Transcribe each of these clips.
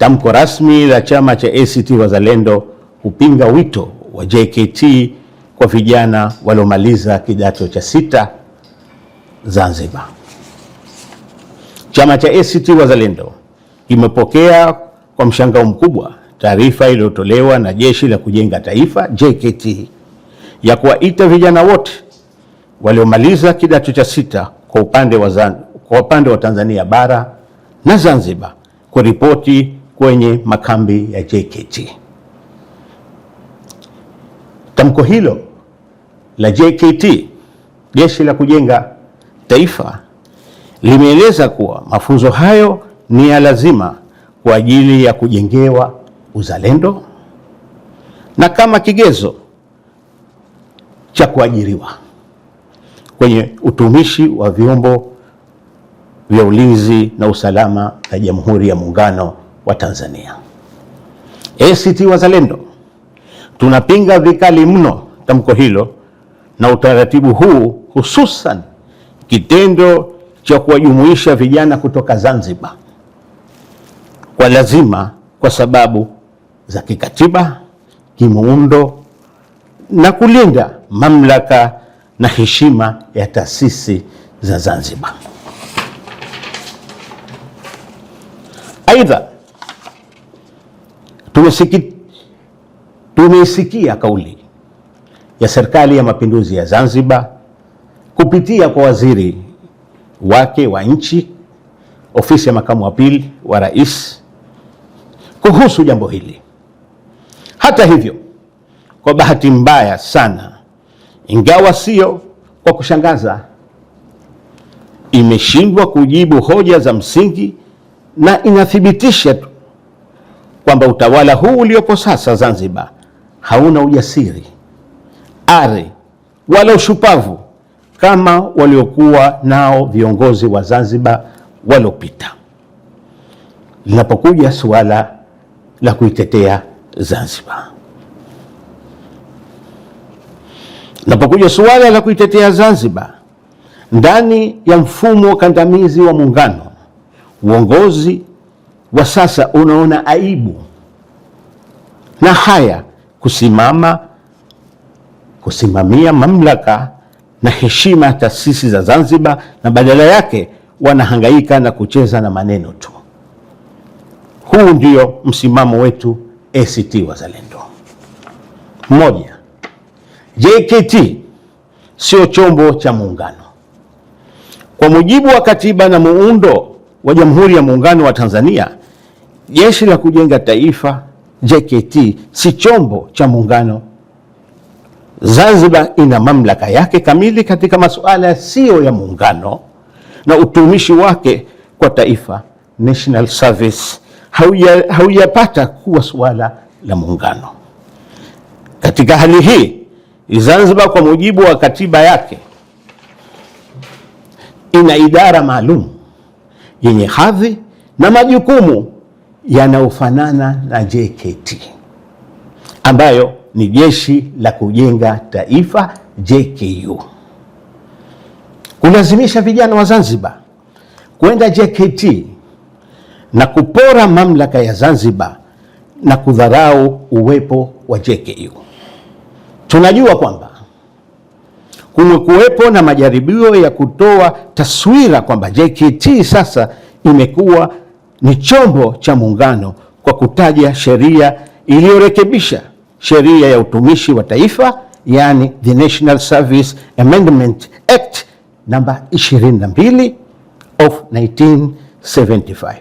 Tamko rasmi la chama cha ACT Wazalendo hupinga wito wa JKT kwa vijana waliomaliza kidato cha 6 Zanzibar. Chama cha ACT Wazalendo kimepokea kwa mshangao mkubwa taarifa iliyotolewa na Jeshi la Kujenga Taifa JKT ya kuwaita vijana wote waliomaliza kidato cha 6 kwa upande wa Tanzania bara na Zanzibar kuripoti kwenye makambi ya JKT. Tamko hilo la JKT, Jeshi la Kujenga Taifa, limeeleza kuwa mafunzo hayo ni ya lazima kwa ajili ya kujengewa uzalendo na kama kigezo cha kuajiriwa kwenye utumishi wa vyombo vya ulinzi na usalama na Jamhuri ya Muungano wa Tanzania. ACT Wazalendo tunapinga vikali mno tamko hilo na utaratibu huu, hususan kitendo cha kuwajumuisha vijana kutoka Zanzibar kwa lazima kwa sababu za kikatiba, kimuundo na kulinda mamlaka na heshima ya taasisi za Zanzibar. Aidha, tumeisikia kauli ya Serikali ya Mapinduzi ya Zanzibar kupitia kwa waziri wake wa nchi, Ofisi ya Makamu wa Pili wa Rais, kuhusu jambo hili. Hata hivyo, kwa bahati mbaya sana, ingawa sio kwa kushangaza, imeshindwa kujibu hoja za msingi na inathibitisha tu kwamba utawala huu uliopo sasa Zanzibar hauna ujasiri, ari wala ushupavu kama waliokuwa nao viongozi wa Zanzibar waliopita linapokuja suala la kuitetea Zanzibar. Linapokuja suala la kuitetea Zanzibar ndani ya mfumo kandamizi wa muungano, uongozi wa sasa unaona aibu na haya kusimamia mamlaka na heshima ya taasisi za Zanzibar, na badala yake wanahangaika na kucheza na maneno tu. Huu ndio msimamo wetu ACT Wazalendo. Moja, JKT sio chombo cha muungano. Kwa mujibu wa katiba na muundo wa Jamhuri ya Muungano wa Tanzania, Jeshi la Kujenga Taifa JKT si chombo cha muungano. Zanzibar ina mamlaka yake kamili katika masuala yasiyo ya muungano, na utumishi wake kwa taifa, national service, haujapata kuwa suala la muungano. Katika hali hii, Zanzibar kwa mujibu wa katiba yake ina idara maalum yenye hadhi na majukumu yanayofanana na JKT, ambayo ni Jeshi la Kujenga Taifa JKU. Kulazimisha vijana wa Zanzibar kwenda JKT na kupora mamlaka ya Zanzibar na kudharau uwepo wa JKU. Tunajua kwamba kumekuwepo na majaribio ya kutoa taswira kwamba JKT sasa imekuwa ni chombo cha muungano kwa kutaja sheria iliyorekebisha sheria ya utumishi wa taifa, yani the National Service Amendment Act namba 22 of 1975.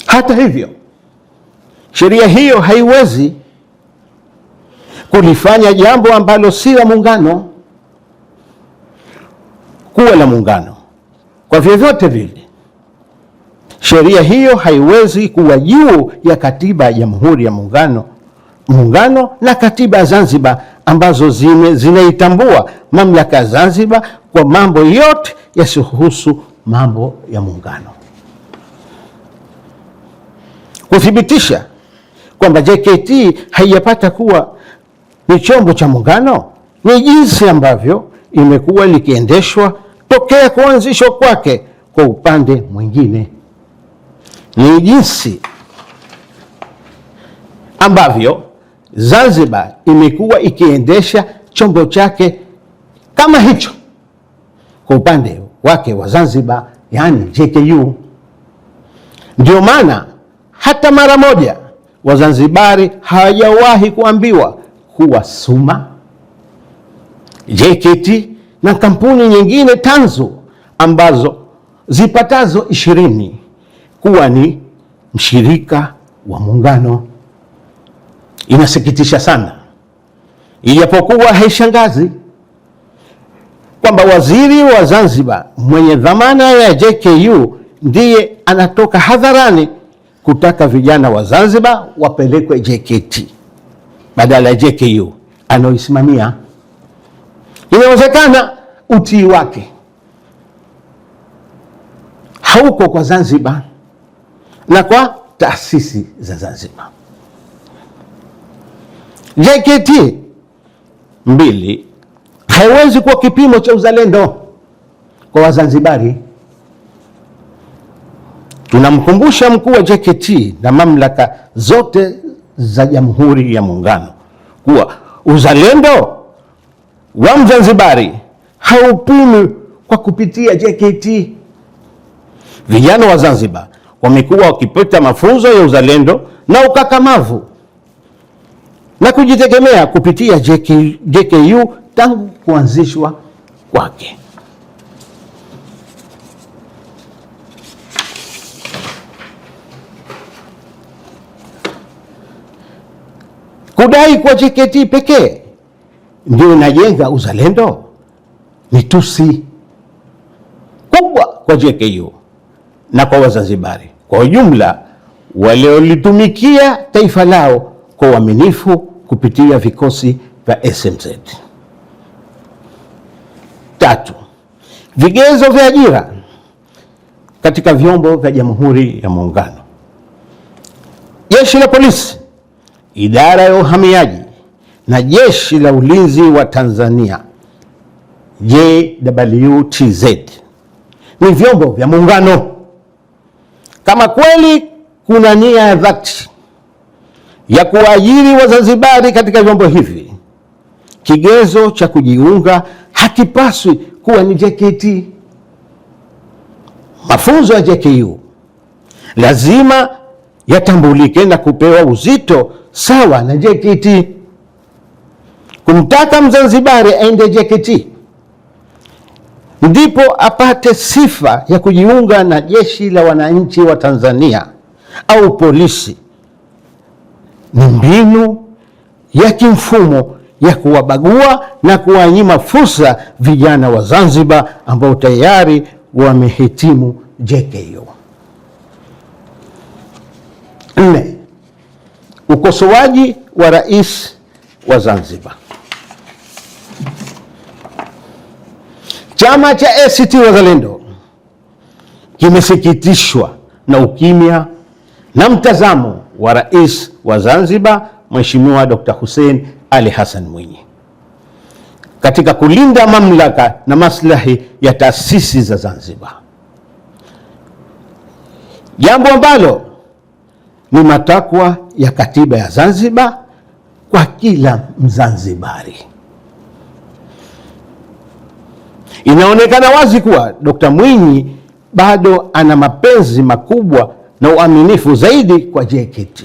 Hata hivyo, sheria hiyo haiwezi kulifanya jambo ambalo si la muungano kuwa la muungano. Kwa vyovyote vile, sheria hiyo haiwezi kuwa juu ya katiba ya Jamhuri ya Muungano na katiba ya Zanzibar, ambazo zinaitambua mamlaka ya Zanzibar kwa mambo yote yasiyohusu mambo ya muungano. Kuthibitisha kwamba JKT haijapata kuwa ni chombo cha muungano ni jinsi ambavyo imekuwa likiendeshwa tokea kuanzishwa kwake kwa upande mwingine. ni jinsi ambavyo Zanzibar imekuwa ikiendesha chombo chake kama hicho kwa upande wake wa Zanzibar, yani JKU. Ndio maana hata mara moja Wazanzibari hawajawahi kuambiwa kuwa SUMA, JKT na kampuni nyingine tanzu ambazo zipatazo 20 kuwa ni mshirika wa muungano. Inasikitisha sana, ijapokuwa haishangazi kwamba waziri wa Zanzibar mwenye dhamana ya JKU ndiye anatoka hadharani kutaka vijana wa Zanzibar wapelekwe JKT badala ya JKU anaoisimamia. Inawezekana utii wake hauko kwa Zanzibar na kwa taasisi za Zanzibar. JKT 2 haiwezi kuwa kipimo cha uzalendo kwa Wazanzibari. Tunamkumbusha mkuu wa JKT na mamlaka zote za Jamhuri ya Muungano kuwa uzalendo wa Mzanzibari haupimwi kwa kupitia JKT. Vijana wa Zanzibar wamekuwa wakipata mafunzo ya uzalendo na ukakamavu na kujitegemea kupitia JKU tangu kuanzishwa kwake. Kudai kwa JKT pekee ndio inajenga uzalendo ni tusi kubwa kwa JKU na kwa Wazanzibari kwa ujumla waliolitumikia taifa lao kwa uaminifu kupitia vikosi vya SMZ. 3. Vigezo vya ajira katika vyombo vya Jamhuri ya Muungano. Jeshi la Polisi, Idara ya Uhamiaji na Jeshi la Ulinzi wa Tanzania JWTZ ni vyombo vya Muungano. Kama kweli kuna nia ya dhati ya kuajiri Wazanzibari katika vyombo hivi, kigezo cha kujiunga hakipaswi kuwa ni JKT. Mafunzo ya JKU lazima yatambulike na kupewa uzito sawa na JKT. Kumtaka Mzanzibari aende JKT ndipo apate sifa ya kujiunga na Jeshi la Wananchi wa Tanzania au polisi ni mbinu ya kimfumo ya kuwabagua na kuwanyima fursa vijana wa Zanzibar ambao tayari wamehitimu JKU. 4. Ukosoaji wa Rais wa Zanzibar. Chama cha ACT Wazalendo kimesikitishwa na ukimya na mtazamo wa Rais wa Zanzibar Mheshimiwa Dr. Hussein Ali Hassan Mwinyi katika kulinda mamlaka na maslahi ya taasisi za Zanzibar, jambo ambalo ni matakwa ya katiba ya Zanzibar kwa kila Mzanzibari. Inaonekana wazi kuwa Dr. Mwinyi bado ana mapenzi makubwa na uaminifu zaidi kwa JKT.